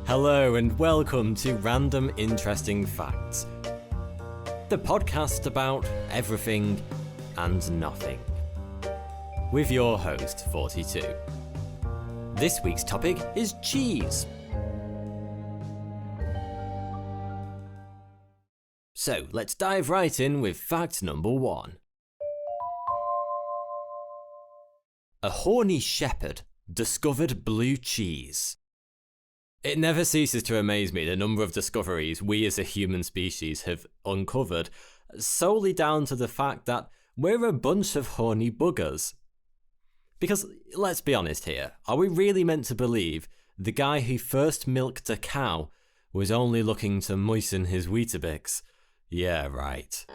Hello and welcome to Random Interesting Facts, the podcast about everything and nothing, with your host 42. This week's topic is cheese. So let's dive right in with fact number 1. A horny shepherd discovered blue cheese. It never ceases to amaze me the number of discoveries we as a human species have uncovered solely down to the fact that we're a bunch of horny buggers. Because let's be honest here, are we really meant to believe the guy who first milked a cow was only looking to moisten his Weetabix? Yeah, right.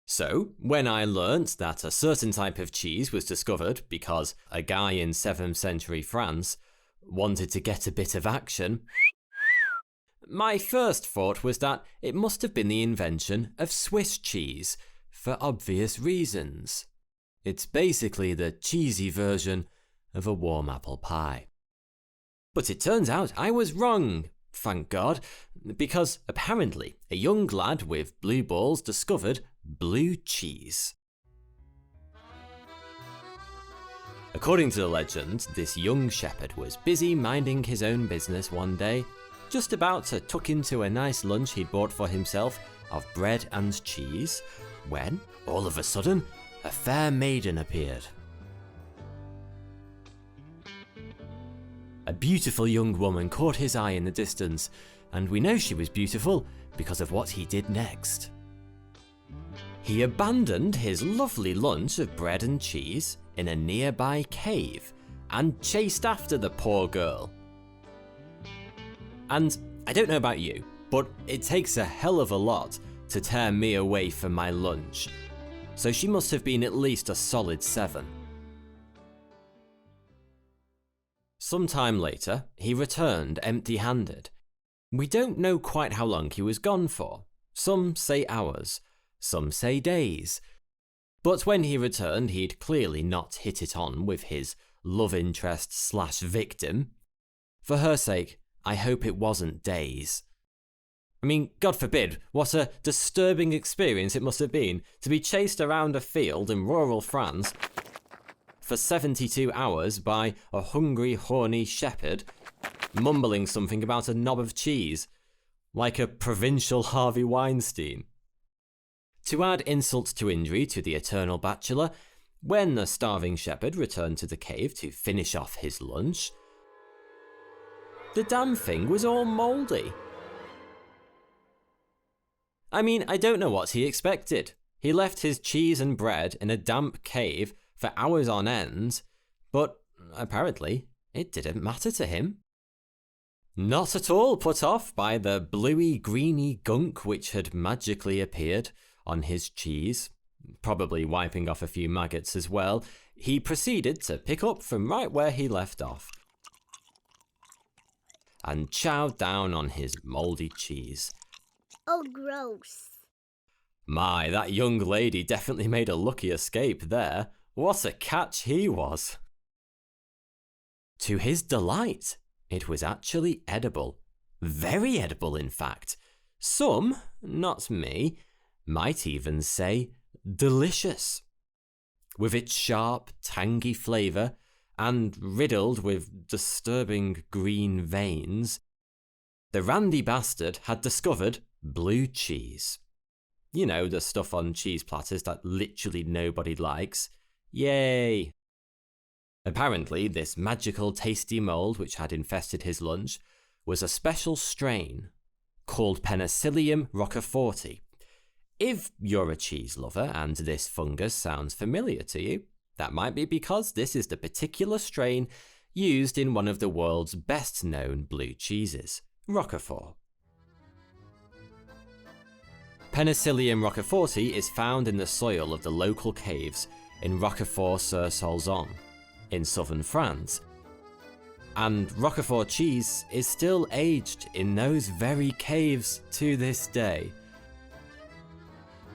So, when I learnt that a certain type of cheese was discovered because a guy in 7th century France wanted to get a bit of action, my first thought was that it must have been the invention of Swiss cheese, for obvious reasons. It's basically the cheesy version of a warm apple pie. But it turns out I was wrong, thank God, because apparently a young lad with blue balls discovered blue cheese. According to the legend, this young shepherd was busy minding his own business one day, just about to tuck into a nice lunch he'd bought for himself of bread and cheese, when, all of a sudden, a fair maiden appeared. A beautiful young woman caught his eye in the distance, and we know she was beautiful because of what he did next. He abandoned his lovely lunch of bread and cheese in a nearby cave and chased after the poor girl. And I don't know about you, but it takes a hell of a lot to tear me away from my lunch, so she must have been at least a solid 7. Sometime later, he returned empty-handed. We don't know quite how long he was gone for. Some say hours, some say days. But when he returned, he'd clearly not hit it on with his love interest / victim. For her sake, I hope it wasn't days. I mean, God forbid, what a disturbing experience it must have been to be chased around a field in rural France for 72 hours by a hungry, horny shepherd, mumbling something about a knob of cheese, like a provincial Harvey Weinstein. To add insult to injury to the eternal bachelor, when the starving shepherd returned to the cave to finish off his lunch, the damn thing was all mouldy. I mean, I don't know what he expected. He left his cheese and bread in a damp cave for hours on end, but apparently it didn't matter to him. Not at all put off by the bluey-greeny gunk which had magically appeared on his cheese, probably wiping off a few maggots as well, he proceeded to pick up from right where he left off and chowed down on his mouldy cheese. Oh, gross. My, that young lady definitely made a lucky escape there. What a catch he was. To his delight, it was actually edible. Very edible, in fact. Some, not me, might even say delicious. With its sharp, tangy flavour and riddled with disturbing green veins, the randy bastard had discovered blue cheese. You know, the stuff on cheese platters that literally nobody likes. Yay! Apparently, this magical tasty mould which had infested his lunch was a special strain called Penicillium roqueforti. If you're a cheese lover and this fungus sounds familiar to you, that might be because this is the particular strain used in one of the world's best-known blue cheeses, Roquefort. Penicillium roqueforti is found in the soil of the local caves in Roquefort-sur-Soulzon, in southern France, and Roquefort cheese is still aged in those very caves to this day.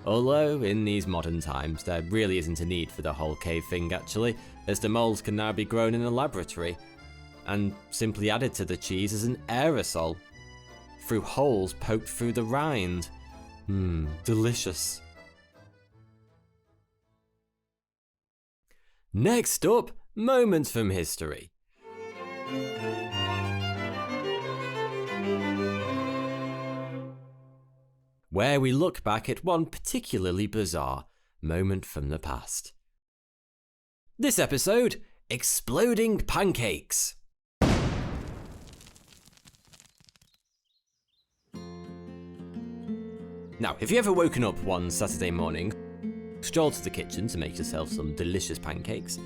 Although, in these modern times, there really isn't a need for the whole cave thing actually, as the moulds can now be grown in a laboratory. and simply added to the cheese as an aerosol, through holes poked through the rind. Delicious. Next up, moments from history. Where we look back at one particularly bizarre moment from the past. This episode, exploding pancakes. Now, have you ever woken up one Saturday morning, strolled to the kitchen to make yourself some delicious pancakes,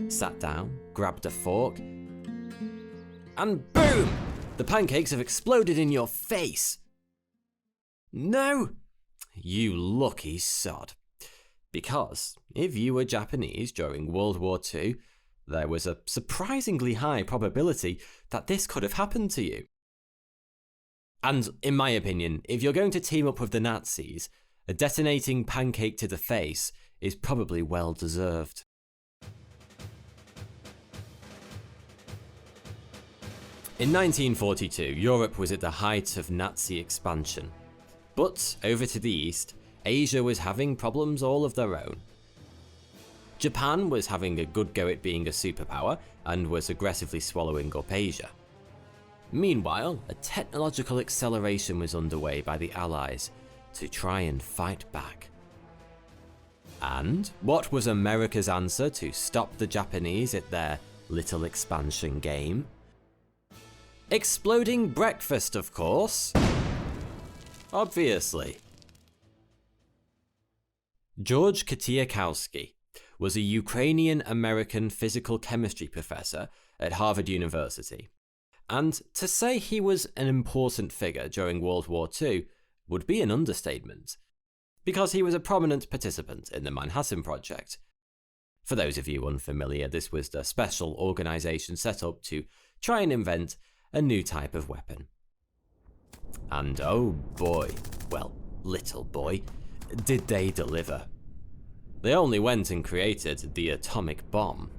sat down, grabbed a fork, and boom! The pancakes have exploded in your face. No? You lucky sod. Because if you were Japanese during World War II, there was a surprisingly high probability that this could have happened to you. And in my opinion, if you're going to team up with the Nazis, a detonating pancake to the face is probably well deserved. In 1942, Europe was at the height of Nazi expansion. But over to the east, Asia was having problems all of their own. Japan was having a good go at being a superpower and was aggressively swallowing up Asia. Meanwhile, a technological acceleration was underway by the Allies to try and fight back. And what was America's answer to stop the Japanese at their little expansion game? Exploding breakfast, of course. Obviously. George Katiakowski was a Ukrainian-American physical chemistry professor at Harvard University. And to say he was an important figure during World War II would be an understatement, because he was a prominent participant in the Manhattan Project. For those of you unfamiliar, this was the special organisation set up to try and invent a new type of weapon. And oh boy, well, little boy, did they deliver. They only went and created the atomic bomb.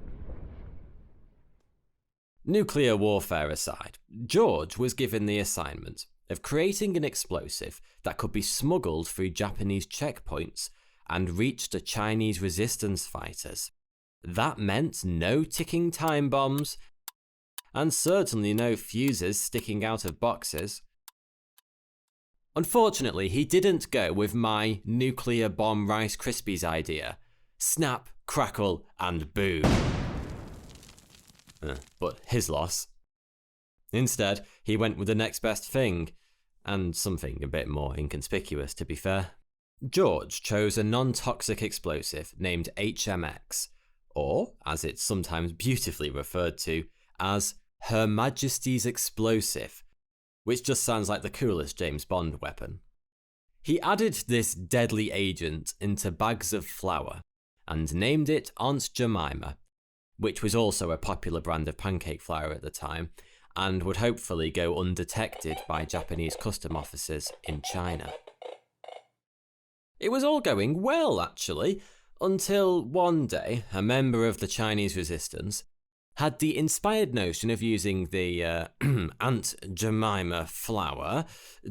Nuclear warfare aside, George was given the assignment of creating an explosive that could be smuggled through Japanese checkpoints and reach the Chinese resistance fighters. That meant no ticking time bombs, and certainly no fuses sticking out of boxes. Unfortunately, he didn't go with my nuclear bomb Rice Krispies idea. Snap, crackle, and boom. But his loss. Instead, he went with the next best thing, and something a bit more inconspicuous, to be fair. George chose a non-toxic explosive named HMX, or, as it's sometimes beautifully referred to, as Her Majesty's Explosive, which just sounds like the coolest James Bond weapon. He added this deadly agent into bags of flour and named it Aunt Jemima, which was also a popular brand of pancake flour at the time and would hopefully go undetected by Japanese custom officers in China. It was all going well, actually, until one day a member of the Chinese resistance had the inspired notion of using the Aunt Jemima flour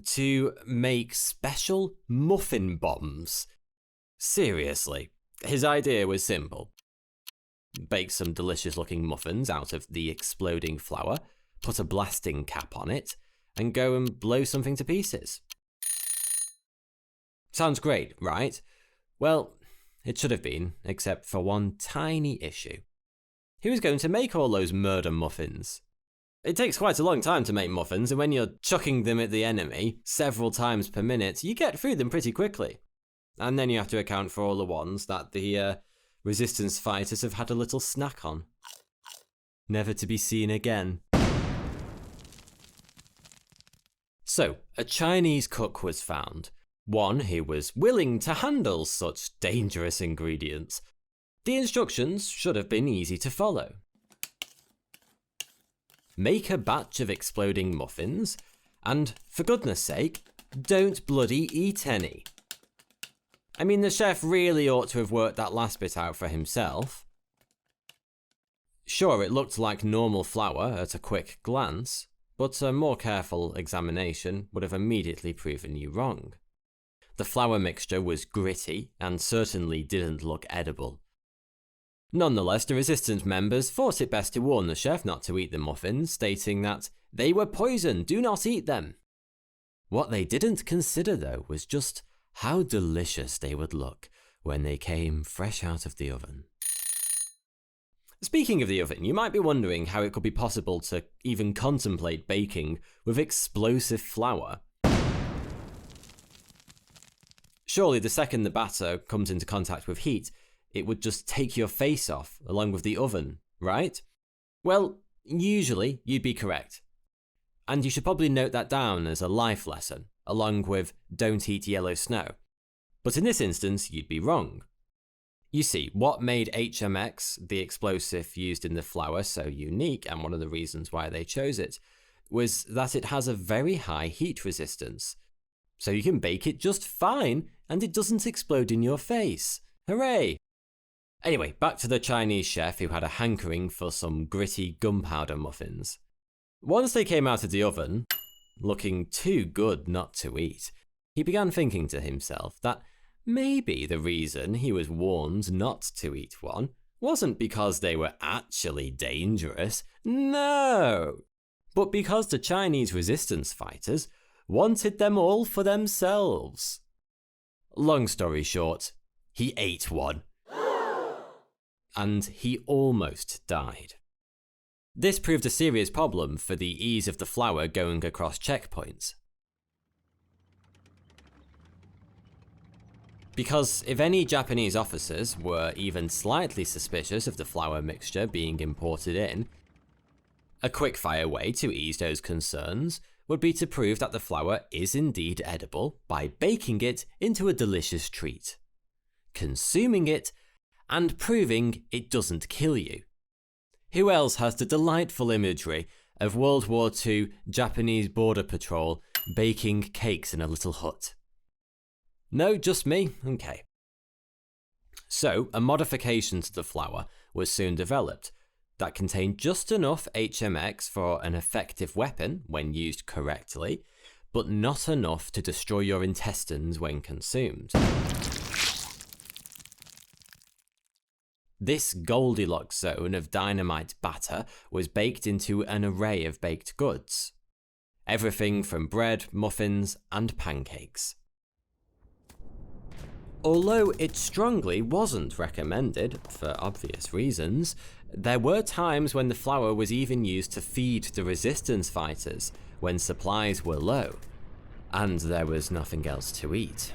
to make special muffin bombs. Seriously, his idea was simple. Bake some delicious looking muffins out of the exploding flour, put a blasting cap on it, and go and blow something to pieces. Sounds great, right? Well, it should have been, except for one tiny issue. Who was going to make all those murder muffins? It takes quite a long time to make muffins, and when you're chucking them at the enemy several times per minute, you get through them pretty quickly. And then you have to account for all the ones that the resistance fighters have had a little snack on. Never to be seen again. So, a Chinese cook was found, one who was willing to handle such dangerous ingredients. The instructions should have been easy to follow. Make a batch of exploding muffins, and for goodness sake, don't bloody eat any. I mean, the chef really ought to have worked that last bit out for himself. Sure, it looked like normal flour at a quick glance, but a more careful examination would have immediately proven you wrong. The flour mixture was gritty and certainly didn't look edible. Nonetheless, the resistance members thought it best to warn the chef not to eat the muffins, stating that they were poison, do not eat them. What they didn't consider, though, was just how delicious they would look when they came fresh out of the oven. Speaking of the oven, you might be wondering how it could be possible to even contemplate baking with explosive flour. Surely the second the batter comes into contact with heat, it would just take your face off along with the oven, right? Well, usually you'd be correct. And you should probably note that down as a life lesson, along with don't eat yellow snow. But in this instance, you'd be wrong. You see, what made HMX, the explosive used in the flour, so unique, and one of the reasons why they chose it, was that it has a very high heat resistance. So you can bake it just fine, and it doesn't explode in your face. Hooray! Anyway, back to the Chinese chef who had a hankering for some gritty gunpowder muffins. Once they came out of the oven, looking too good not to eat, he began thinking to himself that maybe the reason he was warned not to eat one wasn't because they were actually dangerous, no, but because the Chinese resistance fighters wanted them all for themselves. Long story short, he ate one. And he almost died. This proved a serious problem for the ease of the flour going across checkpoints. Because if any Japanese officers were even slightly suspicious of the flour mixture being imported in, a quick-fire way to ease those concerns would be to prove that the flour is indeed edible by baking it into a delicious treat, consuming it, and proving it doesn't kill you. Who else has the delightful imagery of World War II Japanese border patrol baking cakes in a little hut? No, just me? Okay. So, a modification to the flour was soon developed that contained just enough HMX for an effective weapon when used correctly, but not enough to destroy your intestines when consumed. This Goldilocks zone of dynamite batter was baked into an array of baked goods. Everything from bread, muffins, and pancakes. Although it strongly wasn't recommended, for obvious reasons, there were times when the flour was even used to feed the resistance fighters when supplies were low, and there was nothing else to eat.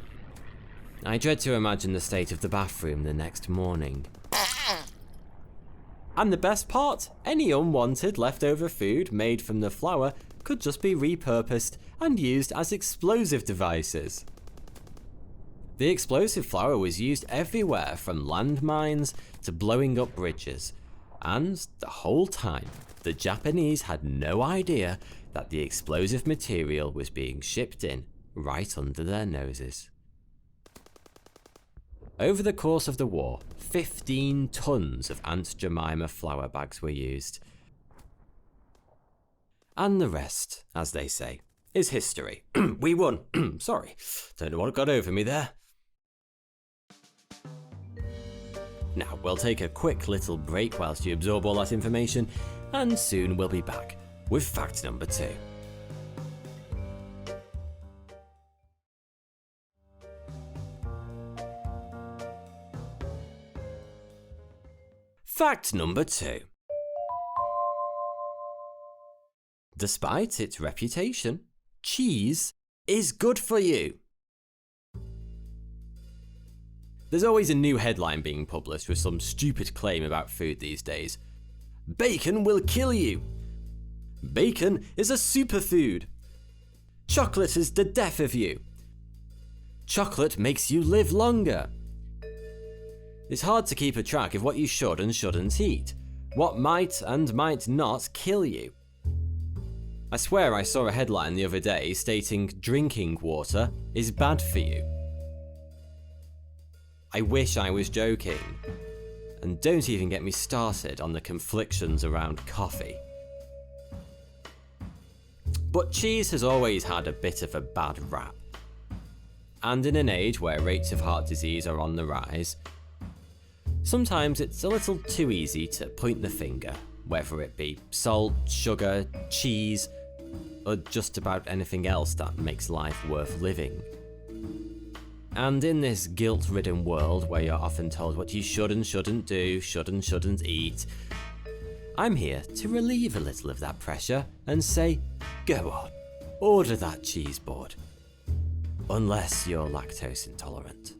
I dread to imagine the state of the bathroom the next morning. And the best part, any unwanted leftover food made from the flour could just be repurposed and used as explosive devices. The explosive flour was used everywhere from landmines to blowing up bridges, and the whole time, the Japanese had no idea that the explosive material was being shipped in right under their noses. Over the course of the war, 15 tons of Aunt Jemima flour bags were used. And the rest, as they say, is history. We won. Sorry, don't know what got over me there. Now, we'll take a quick little break whilst you absorb all that information, and soon we'll be back with fact number 2. Fact number 2. Despite its reputation, cheese is good for you. There's always a new headline being published with some stupid claim about food these days. Bacon will kill you. Bacon is a superfood. Chocolate is the death of you. Chocolate makes you live longer. It's hard to keep a track of what you should and shouldn't eat, what might and might not kill you. I swear I saw a headline the other day stating drinking water is bad for you. I wish I was joking. And don't even get me started on the conflictions around coffee. But cheese has always had a bit of a bad rap. And in an age where rates of heart disease are on the rise, sometimes it's a little too easy to point the finger, whether it be salt, sugar, cheese, or just about anything else that makes life worth living. And in this guilt-ridden world where you're often told what you should and shouldn't do, should and shouldn't eat, I'm here to relieve a little of that pressure and say, go on, order that cheese board. Unless you're lactose intolerant.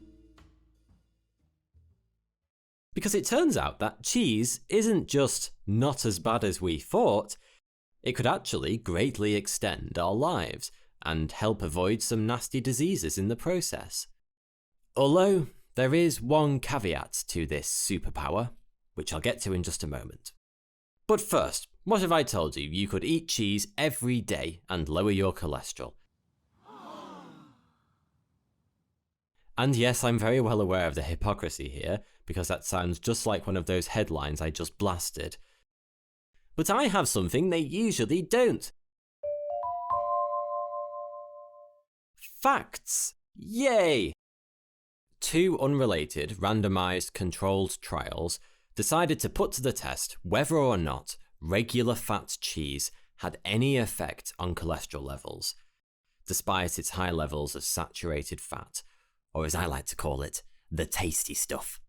Because it turns out that cheese isn't just not as bad as we thought, it could actually greatly extend our lives and help avoid some nasty diseases in the process. Although, there is one caveat to this superpower, which I'll get to in just a moment. But first, what if I told you you could eat cheese every day and lower your cholesterol? And yes, I'm very well aware of the hypocrisy here, because that sounds just like one of those headlines I just blasted. But I have something they usually don't. Facts! Yay! 2 unrelated, randomized, controlled trials decided to put to the test whether or not regular fat cheese had any effect on cholesterol levels, despite its high levels of saturated fat, or as I like to call it, the tasty stuff.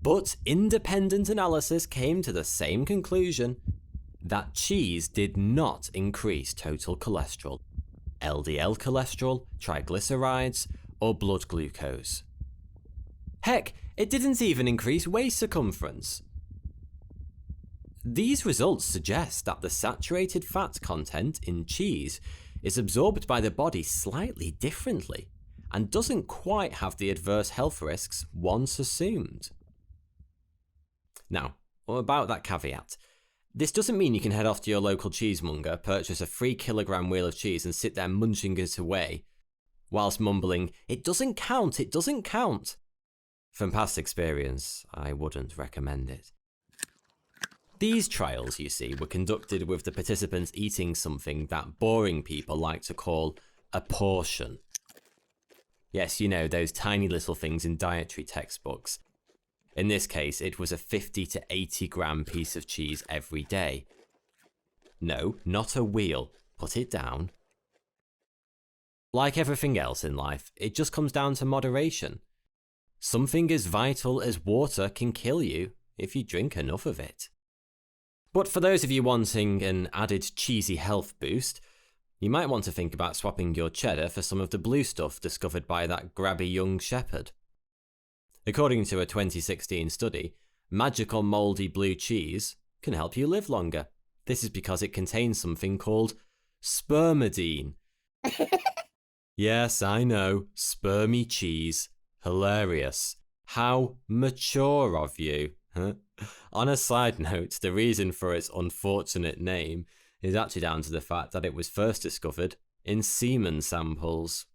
But independent analysis came to the same conclusion, that cheese did not increase total cholesterol, LDL cholesterol, triglycerides, or blood glucose. Heck, it didn't even increase waist circumference. These results suggest that the saturated fat content in cheese is absorbed by the body slightly differently, and doesn't quite have the adverse health risks once assumed. Now, about that caveat, this doesn't mean you can head off to your local cheesemonger, purchase a 3-kilogram wheel of cheese and sit there munching it away, whilst mumbling, "It doesn't count, it doesn't count." From past experience, I wouldn't recommend it. These trials, you see, were conducted with the participants eating something that boring people like to call a portion. Yes, you know, those tiny little things in dietary textbooks. In this case, it was a 50 to 80 gram piece of cheese every day. No, not a wheel. Put it down. Like everything else in life, it just comes down to moderation. Something as vital as water can kill you if you drink enough of it. But for those of you wanting an added cheesy health boost, you might want to think about swapping your cheddar for some of the blue stuff discovered by that grabby young shepherd. According to a 2016 study, magical mouldy blue cheese can help you live longer. This is because it contains something called spermidine. Yes, I know, spermy cheese. Hilarious. How mature of you. Huh? On a side note, the reason for its unfortunate name is actually down to the fact that it was first discovered in semen samples.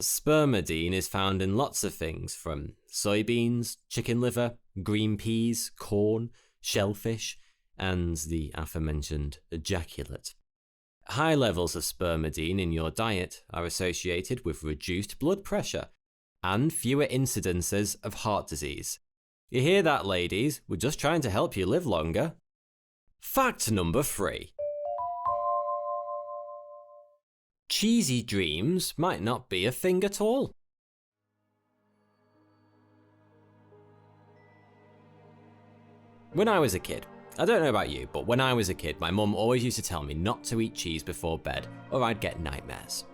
Spermidine is found in lots of things, from soybeans, chicken liver, green peas, corn, shellfish, and the aforementioned ejaculate. High levels of spermidine in your diet are associated with reduced blood pressure and fewer incidences of heart disease. You hear that, ladies? We're just trying to help you live longer. Fact number 3. Cheesy dreams might not be a thing at all. When I was a kid, I don't know about you, but when I was a kid, my mum always used to tell me not to eat cheese before bed, or I'd get nightmares.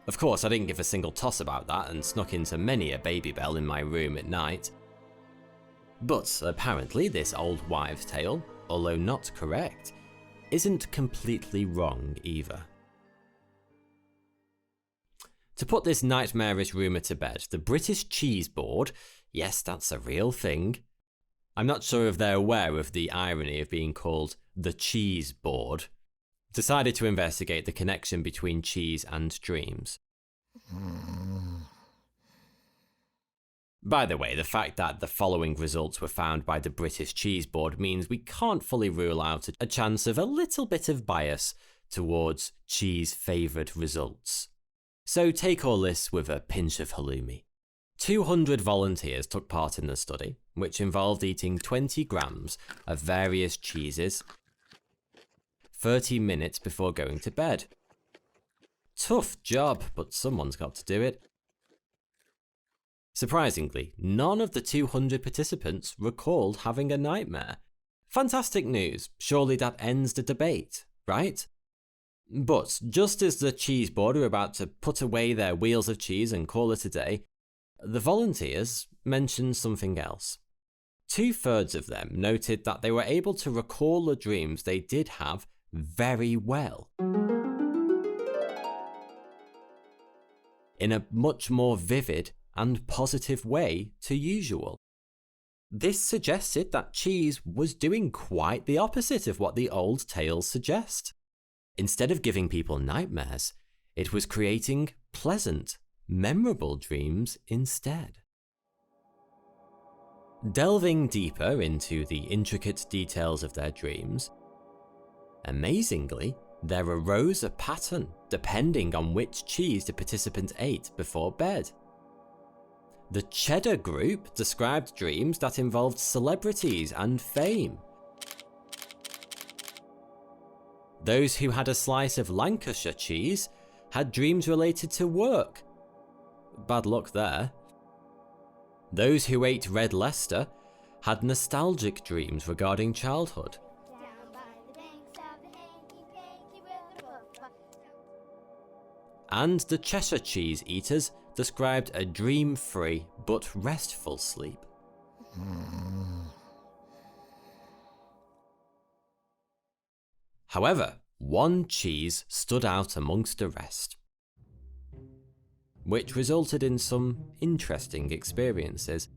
Of course, I didn't give a single toss about that and snuck into many a baby bell in my room at night. But apparently this old wives' tale, although not correct, isn't completely wrong either. To put this nightmarish rumour to bed, the British Cheese Board, yes, that's a real thing. I'm not sure if they're aware of the irony of being called the Cheese Board, decided to investigate the connection between cheese and dreams. By the way, the fact that the following results were found by the British Cheese Board means we can't fully rule out a chance of a little bit of bias towards cheese-favoured results. So take all this with a pinch of halloumi. 200 volunteers took part in the study, which involved eating 20 grams of various cheeses 30 minutes before going to bed. Tough job, but someone's got to do it. Surprisingly, none of the 200 participants recalled having a nightmare. Fantastic news, surely that ends the debate, right? But just as the cheese board were about to put away their wheels of cheese and call it a day, the volunteers mentioned something else. 2/3 of them noted that they were able to recall the dreams they did have very well, in a much more vivid and positive way to usual. This suggested that cheese was doing quite the opposite of what the old tales suggest. Instead of giving people nightmares, it was creating pleasant, memorable dreams instead. Delving deeper into the intricate details of their dreams, amazingly, there arose a pattern depending on which cheese the participant ate before bed. The cheddar group described dreams that involved celebrities and fame. Those who had a slice of Lancashire cheese had dreams related to work. Bad luck there. Those who ate red Leicester had nostalgic dreams regarding childhood. And the Cheshire cheese eaters described a dream-free but restful sleep. However, one cheese stood out amongst the rest, which resulted in some interesting experiences,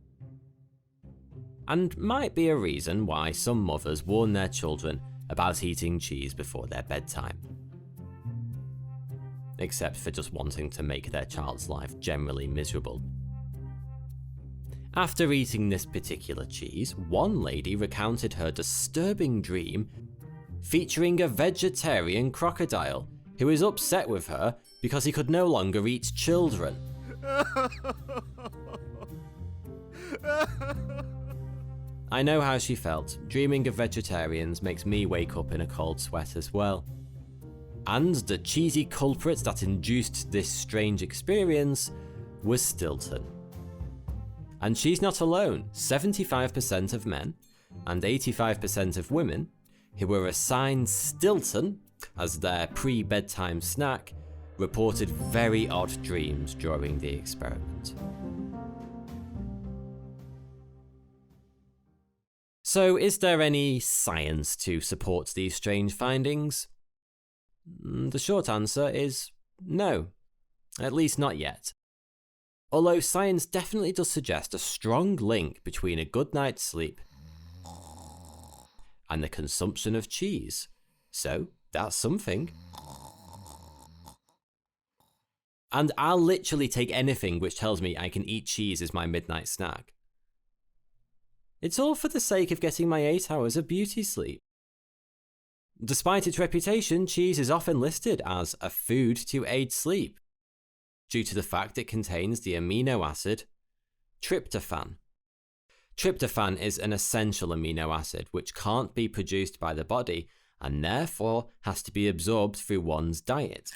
and might be a reason why some mothers warn their children about eating cheese before their bedtime. Except for just wanting to make their child's life generally miserable. After eating this particular cheese, one lady recounted her disturbing dream featuring a vegetarian crocodile who is upset with her because he could no longer eat children. I know how she felt. Dreaming of vegetarians makes me wake up in a cold sweat as well. And the cheesy culprit that induced this strange experience was Stilton. And she's not alone. 75% of men and 85% of women who were assigned Stilton as their pre-bedtime snack reported very odd dreams during the experiment. So, is there any science to support these strange findings? The short answer is no, at least not yet. Although science definitely does suggest a strong link between a good night's sleep and the consumption of cheese. So, that's something. And I'll literally take anything which tells me I can eat cheese as my midnight snack. It's all for the sake of getting my 8 hours of beauty sleep. Despite its reputation, cheese is often listed as a food to aid sleep, due to the fact it contains the amino acid tryptophan. Tryptophan is an essential amino acid which can't be produced by the body and therefore has to be absorbed through one's diet.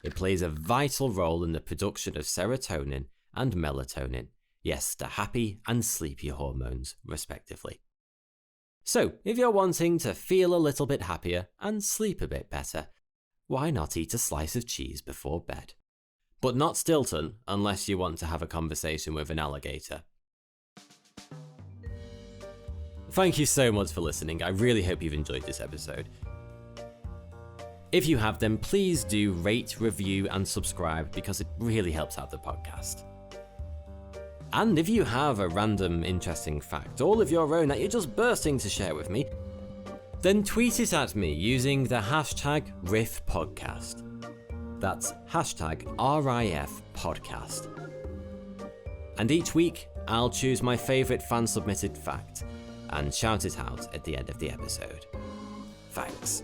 It plays a vital role in the production of serotonin and melatonin, yes, the happy and sleepy hormones, respectively. So, if you're wanting to feel a little bit happier and sleep a bit better, why not eat a slice of cheese before bed? But not Stilton, unless you want to have a conversation with an alligator. Thank you so much for listening. I really hope you've enjoyed this episode. If you have, then please do rate, review, and subscribe because it really helps out the podcast. And if you have a random interesting fact, all of your own that you're just bursting to share with me, then tweet it at me using the hashtag RIF podcast. That's hashtag RIF podcast. And each week, I'll choose my favourite fan-submitted fact and shout it out at the end of the episode. Thanks.